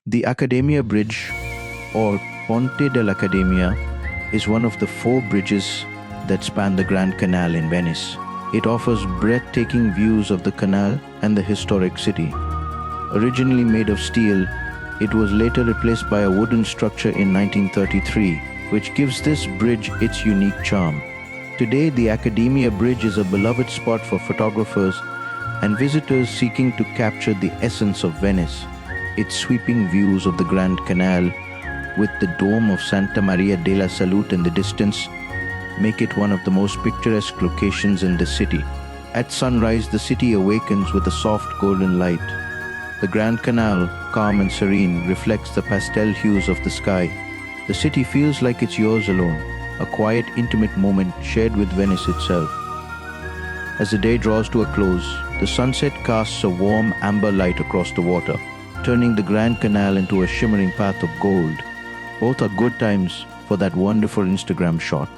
The Accademia Bridge, or Ponte dell'Accademia, is one of the four bridges that span the Grand Canal in Venice. It offers breathtaking views of the canal and the historic city. Originally made of steel, it was later replaced by a wooden structure in 1933, which gives this bridge its unique charm. Today, the Accademia Bridge is a beloved spot for photographers and visitors seeking to capture the essence of Venice. Its sweeping views of the Grand Canal, with the dome of Santa Maria della Salute in the distance, make it one of the most picturesque locations in the city. At sunrise, the city awakens with a soft golden light. The Grand Canal, calm and serene, reflects the pastel hues of the sky. The city feels like it's yours alone, a quiet, intimate moment shared with Venice itself. As the day draws to a close, the sunset casts a warm amber light across the water, turning the Grand Canal into a shimmering path of gold. Both are good times for that wonderful Instagram shot.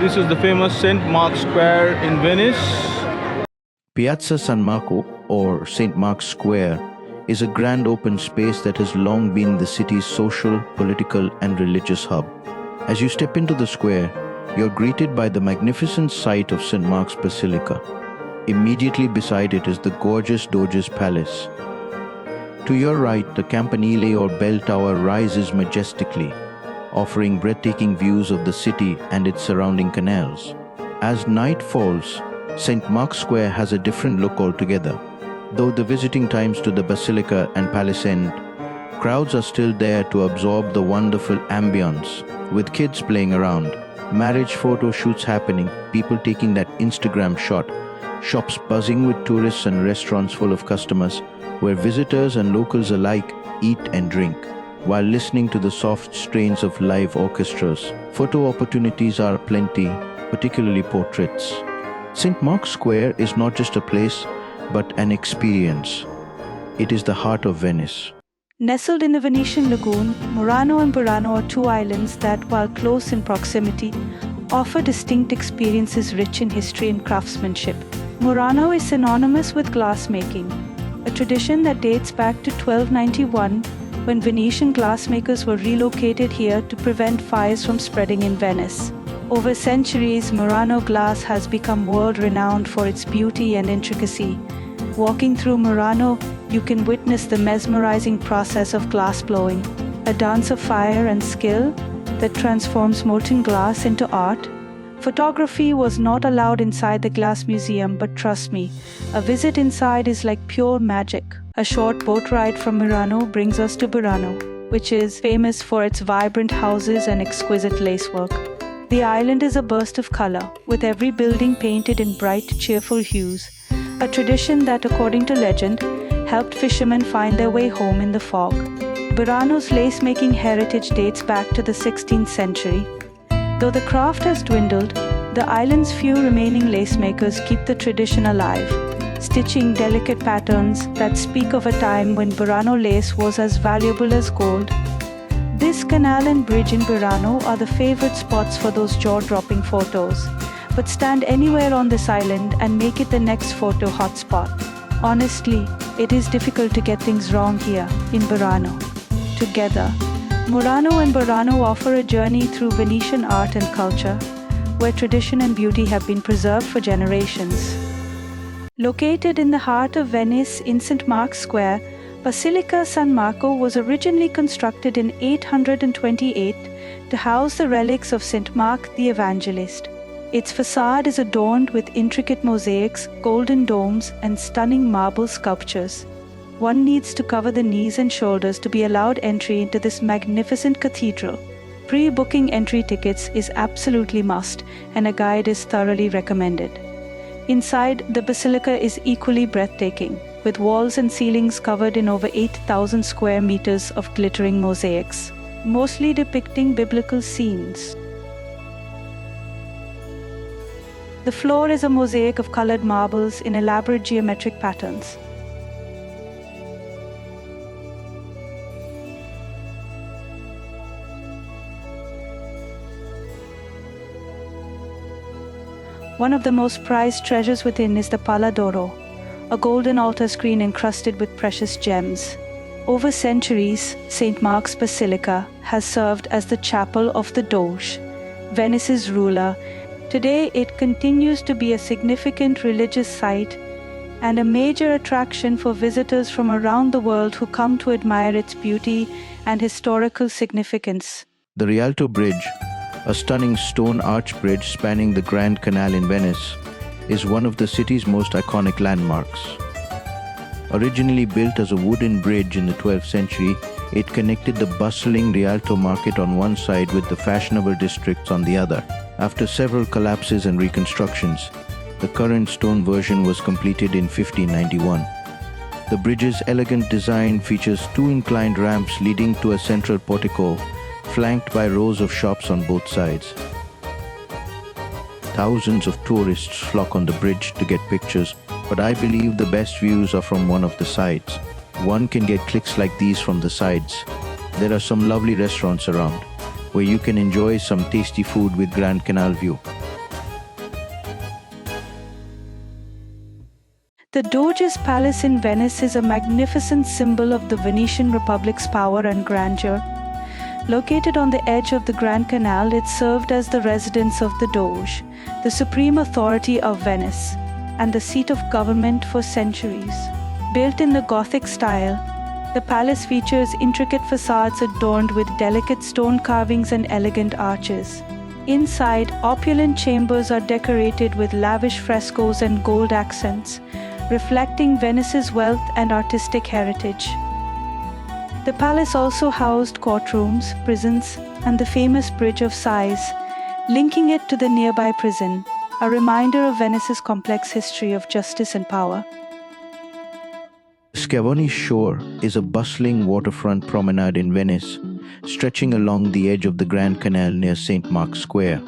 This is the famous St. Mark's Square in Venice. Piazza San Marco, or St. Mark's Square, is a grand open space that has long been the city's social, political, and religious hub. As you step into the square, you're greeted by the magnificent sight of St. Mark's Basilica. Immediately beside it is the gorgeous Doge's palace. To your right, the Campanile or bell tower rises majestically, offering breathtaking views of the city and its surrounding canals. As night falls, St. Mark's Square has a different look altogether. Though the visiting times to the Basilica and Palace end, crowds are still there to absorb the wonderful ambience, with kids playing around, marriage photo shoots happening, people taking that Instagram shot, shops buzzing with tourists and restaurants full of customers, where visitors and locals alike eat and drink, while listening to the soft strains of live orchestras. Photo opportunities are plenty, particularly portraits. St. Mark's Square is not just a place, but an experience. It is the heart of Venice. Nestled in the Venetian lagoon, Murano and Burano are two islands that, while close in proximity, offer distinct experiences rich in history and craftsmanship. Murano is synonymous with glassmaking, a tradition that dates back to 1291, when Venetian glassmakers were relocated here to prevent fires from spreading in Venice. Over centuries, Murano glass has become world-renowned for its beauty and intricacy. Walking through Murano, you can witness the mesmerizing process of glass blowing, a dance of fire and skill that transforms molten glass into art. Photography was not allowed inside the glass museum, but trust me, a visit inside is like pure magic. A short boat ride from Murano brings us to Burano, which is famous for its vibrant houses and exquisite lacework. The island is a burst of color, with every building painted in bright, cheerful hues, a tradition that, according to legend, helped fishermen find their way home in the fog. Burano's lace-making heritage dates back to the 16th century. Though the craft has dwindled, the island's few remaining lace-makers keep the tradition alive, stitching delicate patterns that speak of a time when Burano lace was as valuable as gold. This canal and bridge in Burano are the favorite spots for those jaw-dropping photos, but stand anywhere on this island and make it the next photo hotspot. Honestly, it is difficult to get things wrong here in Burano. Together, Murano and Burano offer a journey through Venetian art and culture, where tradition and beauty have been preserved for generations. Located in the heart of Venice in St. Mark's Square, Basilica San Marco was originally constructed in 828 to house the relics of St. Mark the Evangelist. Its facade is adorned with intricate mosaics, golden domes, and stunning marble sculptures. One needs to cover the knees and shoulders to be allowed entry into this magnificent cathedral. Pre-booking entry tickets is absolutely must, and a guide is thoroughly recommended. Inside, the basilica is equally breathtaking, with walls and ceilings covered in over 8,000 square meters of glittering mosaics, mostly depicting biblical scenes. The floor is a mosaic of colored marbles in elaborate geometric patterns. One of the most prized treasures within is the Pala d'Oro, a golden altar screen encrusted with precious gems. Over centuries, St. Mark's Basilica has served as the chapel of the Doge, Venice's ruler. Today, it continues to be a significant religious site and a major attraction for visitors from around the world who come to admire its beauty and historical significance. The Rialto Bridge, a stunning stone arch bridge spanning the Grand Canal in Venice, is one of the city's most iconic landmarks. Originally built as a wooden bridge in the 12th century, it connected the bustling Rialto market on one side with the fashionable districts on the other. After several collapses and reconstructions, the current stone version was completed in 1591. The bridge's elegant design features two inclined ramps leading to a central portico, flanked by rows of shops on both sides. Thousands of tourists flock on the bridge to get pictures, but I believe the best views are from one of the sides. One can get clicks like these from the sides. There are some lovely restaurants around, where you can enjoy some tasty food with Grand Canal view. The Doge's Palace in Venice is a magnificent symbol of the Venetian Republic's power and grandeur. Located on the edge of the Grand Canal, it served as the residence of the Doge, the supreme authority of Venice, and the seat of government for centuries. Built in the Gothic style, the palace features intricate facades adorned with delicate stone carvings and elegant arches. Inside, opulent chambers are decorated with lavish frescoes and gold accents, reflecting Venice's wealth and artistic heritage. The palace also housed courtrooms, prisons, and the famous Bridge of Sighs, linking it to the nearby prison, a reminder of Venice's complex history of justice and power. Schiovani shore is a bustling waterfront promenade in Venice, stretching along the edge of the Grand Canal near St. Mark's Square.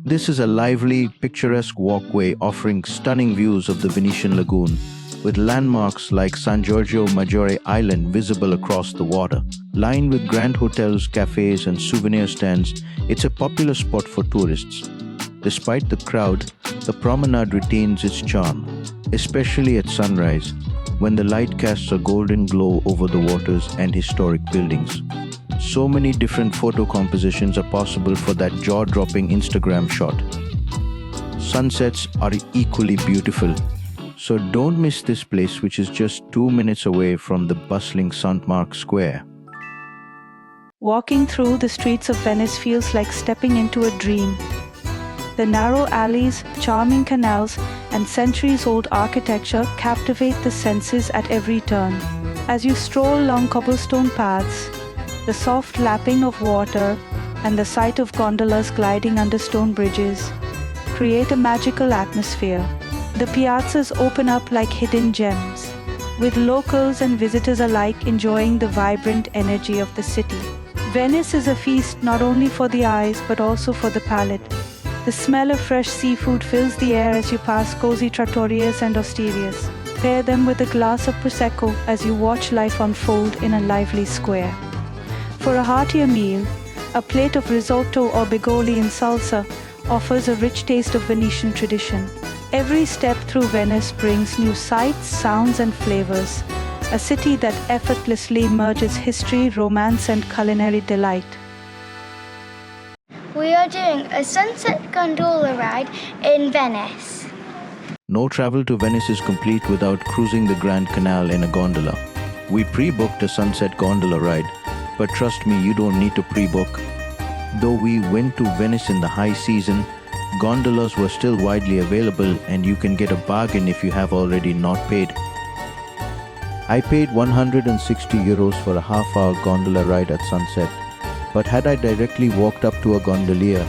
This is a lively, picturesque walkway offering stunning views of the Venetian lagoon, with landmarks like San Giorgio Maggiore Island visible across the water. Lined with grand hotels, cafes, and souvenir stands, it's a popular spot for tourists. Despite the crowd, the promenade retains its charm, especially at sunrise, when the light casts a golden glow over the waters and historic buildings. So many different photo compositions are possible for that jaw-dropping Instagram shot. Sunsets are equally beautiful, so don't miss this place, which is just 2 minutes away from the bustling St. Mark's Square. Walking through the streets of Venice feels like stepping into a dream. The narrow alleys, charming canals, and centuries-old architecture captivate the senses at every turn. As you stroll along cobblestone paths, the soft lapping of water and the sight of gondolas gliding under stone bridges create a magical atmosphere. The piazzas open up like hidden gems, with locals and visitors alike enjoying the vibrant energy of the city. Venice is a feast not only for the eyes but also for the palate. The smell of fresh seafood fills the air as you pass cozy trattorias and osterias. Pair them with a glass of prosecco as you watch life unfold in a lively square. For a heartier meal, a plate of risotto or bigoli in salsa offers a rich taste of Venetian tradition. Every step through Venice brings new sights, sounds, and flavors, a city that effortlessly merges history, romance, and culinary delight. We are doing a sunset gondola ride in Venice. No travel to Venice is complete without cruising the Grand Canal in a gondola. We pre-booked a sunset gondola ride, but trust me, you don't need to pre-book. Though we went to Venice in the high season, gondolas were still widely available and you can get a bargain if you have already not paid. I paid 160 euros for a half-hour gondola ride at sunset, but had I directly walked up to a gondolier,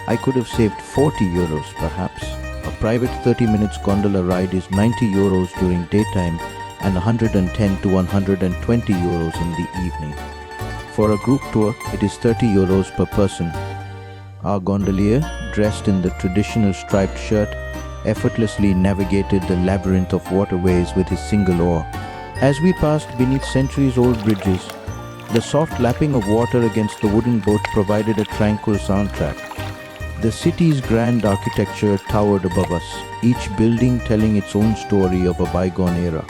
I could have saved 40 euros perhaps. A private 30 minutes gondola ride is 90 euros during daytime and 110 to 120 euros in the evening. For a group tour, it is 30 euros per person. Our gondolier, dressed in the traditional striped shirt, effortlessly navigated the labyrinth of waterways with his single oar. As we passed beneath centuries-old bridges, the soft lapping of water against the wooden boat provided a tranquil soundtrack. The city's grand architecture towered above us, each building telling its own story of a bygone era.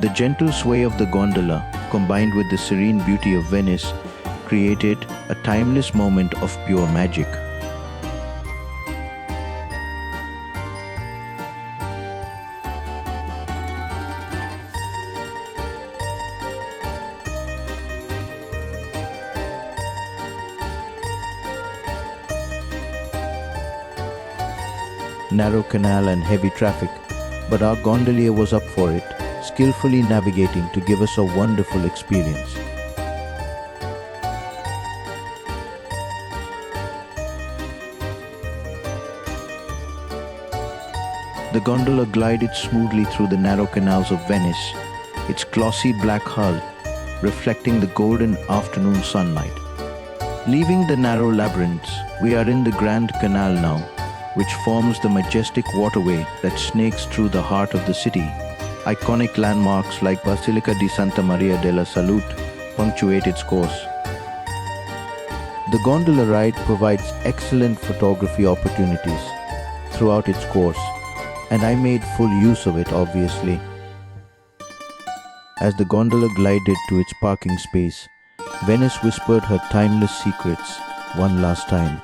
The gentle sway of the gondola, combined with the serene beauty of Venice, created a timeless moment of pure magic. Narrow canal and heavy traffic, but our gondolier was up for it, skillfully navigating to give us a wonderful experience. The gondola glided smoothly through the narrow canals of Venice, its glossy black hull reflecting the golden afternoon sunlight. Leaving the narrow labyrinths, we are in the Grand Canal now, which forms the majestic waterway that snakes through the heart of the city. Iconic landmarks like Basilica di Santa Maria della Salute punctuate its course. The gondola ride provides excellent photography opportunities throughout its course, and I made full use of it, obviously. As the gondola glided to its parking space, Venice whispered her timeless secrets one last time.